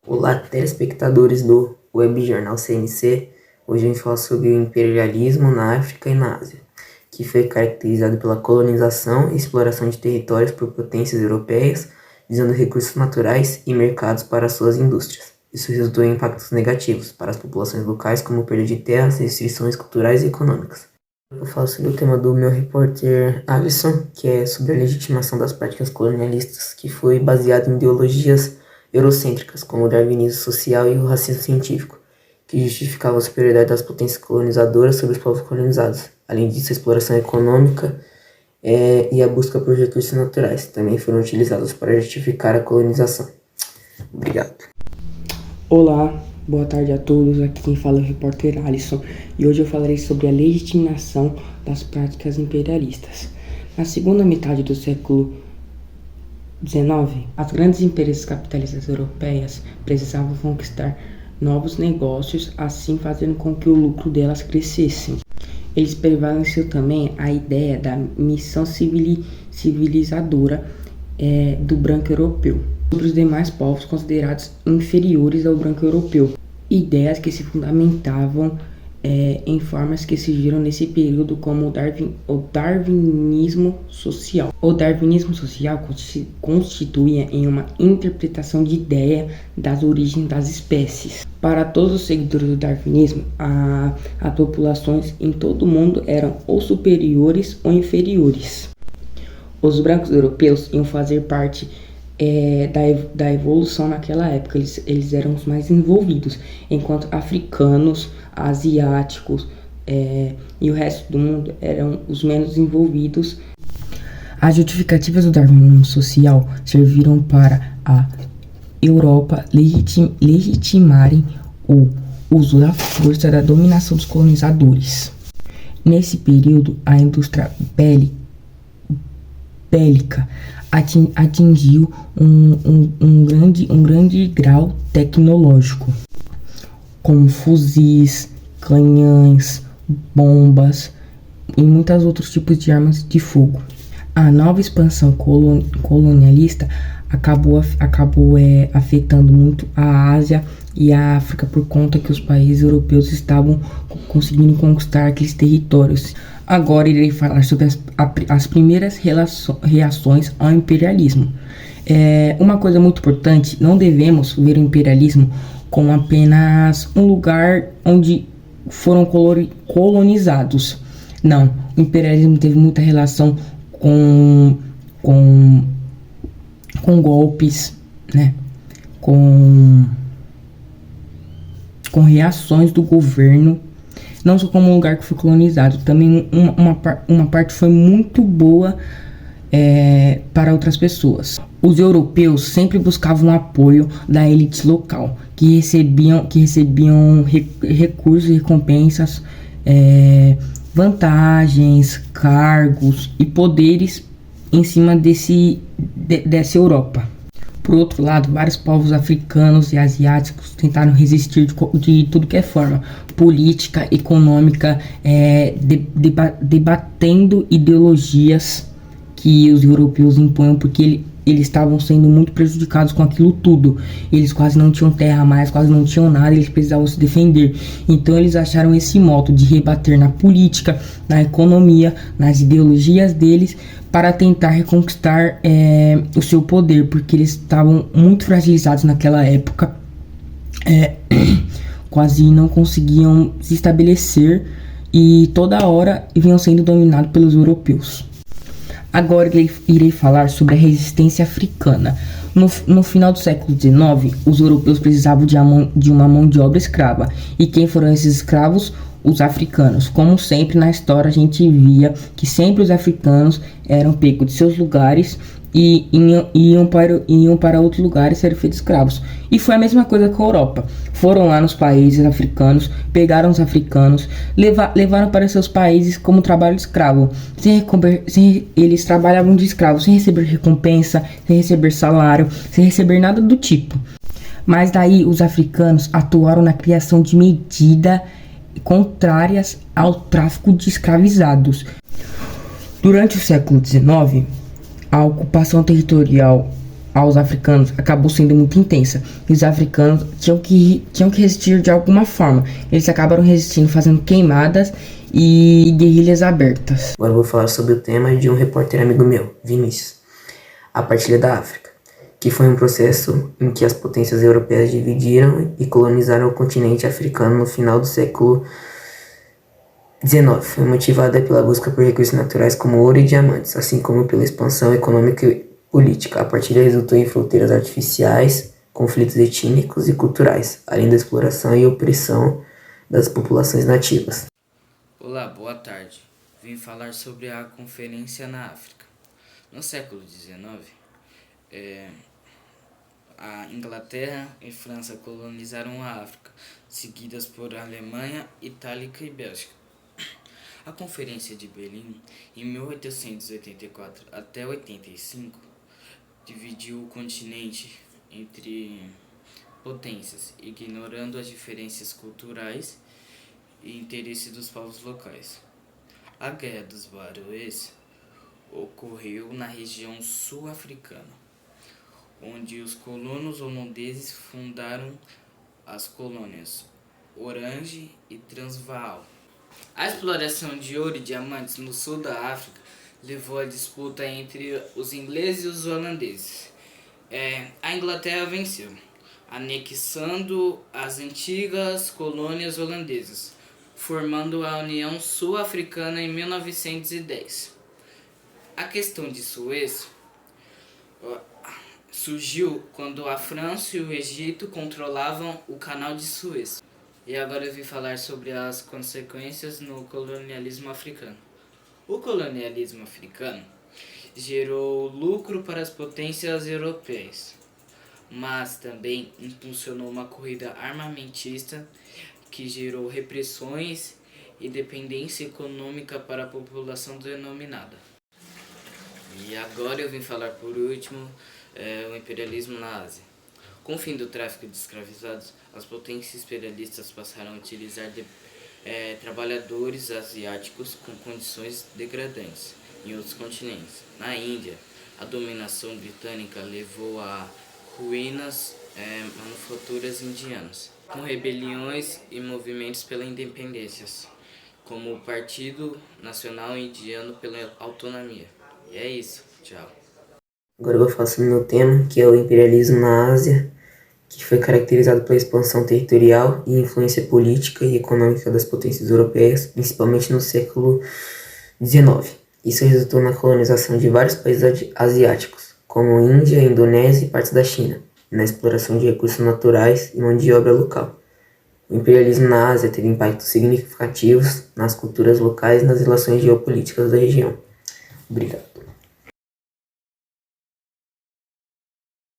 Olá, telespectadores do Web Jornal CNC. Hoje a gente fala sobre o imperialismo na África e na Ásia, que foi caracterizado pela colonização e exploração de territórios por potências europeias, visando recursos naturais e mercados para suas indústrias. Isso resultou em impactos negativos para as populações locais, como perda de terras, restrições culturais e econômicas. Eu falo sobre o tema do meu repórter Alisson, que é sobre a legitimação das práticas colonialistas, que foi baseado em ideologias eurocêntricas, como o darwinismo social e o racismo científico, que justificavam a superioridade das potências colonizadoras sobre os povos colonizados. Além disso, a exploração econômica e a busca por recursos naturais também foram utilizados para justificar a colonização. Obrigado. Olá, boa tarde a todos, aqui quem fala é o repórter Alisson e hoje eu falarei sobre a legitimação das práticas imperialistas. Na segunda metade do século XIX, as grandes empresas capitalistas europeias precisavam conquistar novos negócios, assim fazendo com que o lucro delas crescesse. Eles prevaleceram também a ideia da missão civilizadora do branco europeu sobre os demais povos considerados inferiores ao branco europeu. Ideias que se fundamentavam em formas que surgiram nesse período, como o darwinismo social. O darwinismo social constituía em uma interpretação de ideia das origens das espécies. Para todos os seguidores do darwinismo, as populações em todo o mundo eram ou superiores ou inferiores. Os brancos europeus iam fazer parte da evolução naquela época, eles eram os mais envolvidos, enquanto africanos, asiáticos e o resto do mundo eram os menos envolvidos. As justificativas do darwinismo social serviram para a Europa legitimarem o uso da força da dominação dos colonizadores. Nesse período, a indústria bélica atingiu um grande grau tecnológico, como fuzis, canhões, bombas e muitos outros tipos de armas de fogo. A nova expansão colonialista acabou afetando muito a Ásia e a África, por conta que os países europeus estavam conseguindo conquistar aqueles territórios. Agora irei falar sobre as primeiras reações ao imperialismo. Uma coisa muito importante: não devemos ver o imperialismo como apenas um lugar onde foram colonizados. Não, o imperialismo teve muita relação com golpes, né? Com reações do governo, não só como um lugar que foi colonizado, também uma parte foi muito boa para outras pessoas. Os europeus sempre buscavam apoio da elite local, que recebiam recursos e recompensas, vantagens, cargos e poderes em cima dessa Europa. Por outro lado, vários povos africanos e asiáticos tentaram resistir de tudo que é forma, política, econômica, debatendo ideologias que os europeus impunham, porque eles estavam sendo muito prejudicados com aquilo tudo. Eles quase não tinham terra mais, quase não tinham nada, eles precisavam se defender. Então eles acharam esse modo de rebater na política, na economia, nas ideologias deles, para tentar reconquistar o seu poder, porque eles estavam muito fragilizados naquela época, quase não conseguiam se estabelecer e toda hora vinham sendo dominados pelos europeus. Agora irei falar sobre a resistência africana. No final do século XIX, os europeus precisavam de uma mão de obra escrava. E quem foram esses escravos? Os africanos. Como sempre na história, a gente via que sempre os africanos eram pegos de seus lugares e iam para outros lugares ser feitos escravos. E foi a mesma coisa com a Europa. Foram lá nos países africanos, pegaram os africanos, levaram para seus países como trabalho escravo. Eles trabalhavam de escravos sem receber recompensa, sem receber salário, sem receber nada do tipo. Mas daí os africanos atuaram na criação de medidas contrárias ao tráfico de escravizados. Durante o século XIX, a ocupação territorial aos africanos acabou sendo muito intensa. E os africanos tinham que resistir de alguma forma. Eles acabaram resistindo fazendo queimadas e guerrilhas abertas. Agora eu vou falar sobre o tema de um repórter amigo meu, Vinícius. A partilha da África, que foi um processo em que as potências europeias dividiram e colonizaram o continente africano no final do século XIX. Foi motivada pela busca por recursos naturais como ouro e diamantes, assim como pela expansão econômica e política. A partilha resultou em fronteiras artificiais, conflitos étnicos e culturais, além da exploração e opressão das populações nativas. Olá, boa tarde. Vim falar sobre a Conferência na África. No século XIX, a Inglaterra e França colonizaram a África, seguidas por Alemanha, Itália e Bélgica. A Conferência de Berlim, em 1884 até 85, dividiu o continente entre potências, ignorando as diferenças culturais e interesses dos povos locais. A Guerra dos Barões ocorreu na região sul-africana, onde os colonos holandeses fundaram as colônias Orange e Transvaal. A exploração de ouro e diamantes no sul da África levou à disputa entre os ingleses e os holandeses. A Inglaterra venceu, anexando as antigas colônias holandesas, formando a União Sul-Africana em 1910. A questão de Suez surgiu quando a França e o Egito controlavam o Canal de Suez. E agora eu vim falar sobre as consequências no colonialismo africano. O colonialismo africano gerou lucro para as potências europeias, mas também impulsionou uma corrida armamentista que gerou repressões e dependência econômica para a população denominada. E agora eu vim falar por último o imperialismo na Ásia. Com o fim do tráfico de escravizados, as potências imperialistas passaram a utilizar trabalhadores asiáticos com condições degradantes em outros continentes. Na Índia, a dominação britânica levou a ruínas manufaturas indianas, com rebeliões e movimentos pela independência, como o Partido Nacional Indiano pela Autonomia. E é isso, tchau. Agora eu vou falar sobre o meu tema, que é o imperialismo na Ásia, que foi caracterizado pela expansão territorial e influência política e econômica das potências europeias, principalmente no século XIX. Isso resultou na colonização de vários países asiáticos, como Índia, Indonésia e partes da China, e na exploração de recursos naturais e mão de obra local. O imperialismo na Ásia teve impactos significativos nas culturas locais e nas relações geopolíticas da região. Obrigado.